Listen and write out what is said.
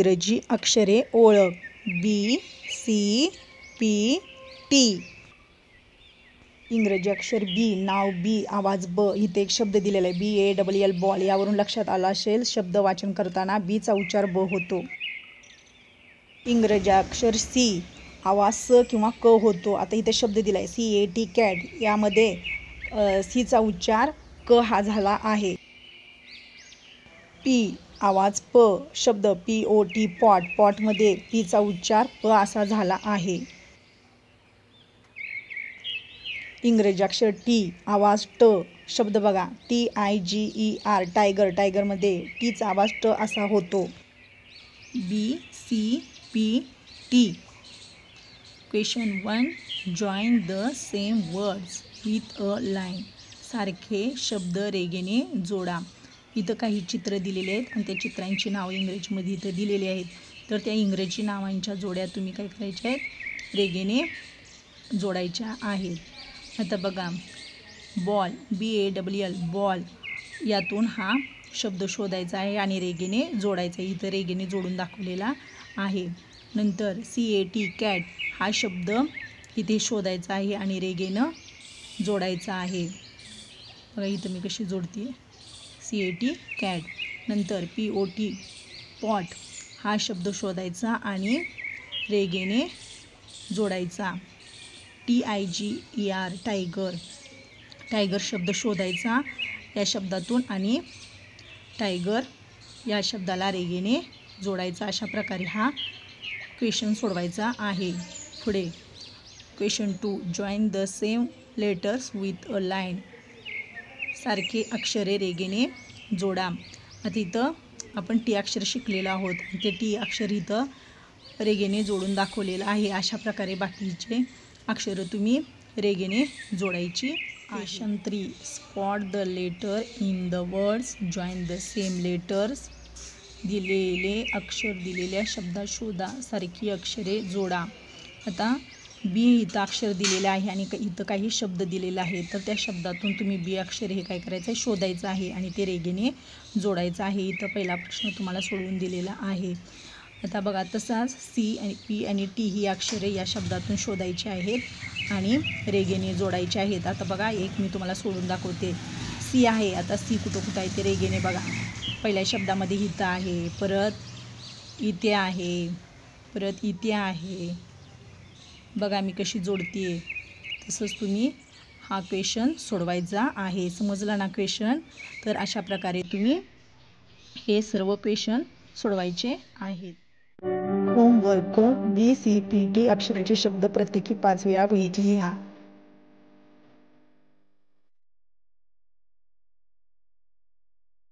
इंग्रजी अक्षरे ओळख. BCPT. इंग्रजी अक्षर बी, नाव बी, आवाज ब. इथे एक शब्द दिलेला आहे BALL बॉल. यावरून लक्षात आलं असेल शब्द वाचन करताना बीचा उच्चार ब होतो. इंग्रजी अक्षर सी, आवाज स किंवा क होतो. आता इथे शब्द दिला आहे CAT कॅट. यामध्ये सीचा उच्चार क हा झाला आहे. पी, आवाज प, शब्द POT पॉट. पॉटमध्ये पीचा उच्चार प असा झाला आहे. इंग्रजी अक्षर टी, आवाज ट, शब्द बघा TIGER टायगर. टायगरमध्ये टीचा आवाज ट असा होतो. BCPT. Question 1. Join the same words with a line. सारखे शब्द रेघेने जोडा. इथं काही चित्र दिलेले आहेत आणि त्या चित्रांची नावं इंग्रजीमध्ये इथं दिलेली आहेत. तर त्या इंग्रजी नावांच्या जोड्या तुम्ही काय करायच्या आहेत, रेघेने जोडायच्या आहेत. आता बघा बॉल, BALL बॉल. यातून हा शब्द शोधायचा आहे आणि रेघेने जोडायचा आहे. इथं रेघेने जोडून दाखवलेला आहे. नंतर CAT कॅट हा शब्द इथे शोधायचा आहे आणि रेघेनं जोडायचा आहे. बघा इथं मी कशी जोडते CAT कॅट. नंतर POT पॉट हा शब्द शोधायचा आणि रेघेने जोडायचा. TIGER tiger. टायगर शब्द शोधायचा या शब्दातून आणि टायगर या शब्दाला रेघेने जोडायचा. अशा प्रकारे हा क्वेश्चन सोडवायचा आहे. पुढे question 2. Join the same letters with a line. सारखे अक्षरे रेघेने जोडा. आता इथं आपण टी अक्षर शिकलेलो आहोत. ते टी अक्षर इथं रेघेने जोडून दाखवलेलं आहे. अशा प्रकारे बाकीचे अक्षरं तुम्ही रेघेने जोडायची. Question 3. Spot the letter in the words. Join the same letters. दिलेले अक्षर दिलेल्या शब्दात शोधा. सारखी अक्षरे जोडा. आता बी इथं अक्षर दिलेलं आहे आणि इथं काही शब्द दिलेला आहे. तर त्या शब्दातून तुम्ही बी अक्षर हे काय करायचं आहे, शोधायचं आहे आणि ते रेघेने जोडायचं आहे. इथं पहिला प्रश्न तुम्हाला सोडवून दिलेला आहे. आता बघा तसाच सी आणि पी आणि टी ही अक्षरे या शब्दातून शोधायची आहेत आणि रेघेने जोडायची आहेत. आता बघा एक मी तुम्हाला सोडून दाखवते. सी आहे. आता सी कुठं आहे ते रेघेने बघा. पहिल्या शब्दामध्ये इथं आहे, परत इथे आहे, परत इथे आहे. बघा मी कशी जोडते. तसंच तुम्ही हा क्वेश्चन सोडवायचा आहे. समजला ना क्वेश्चन? तर अशा प्रकारे तुम्ही हे सर्व क्वेश्चन सोडवायचे आहेत. होमवर्क. BCPT अक्षराचे शब्द प्रत्येकी 5 वेळा वहीत लिहा.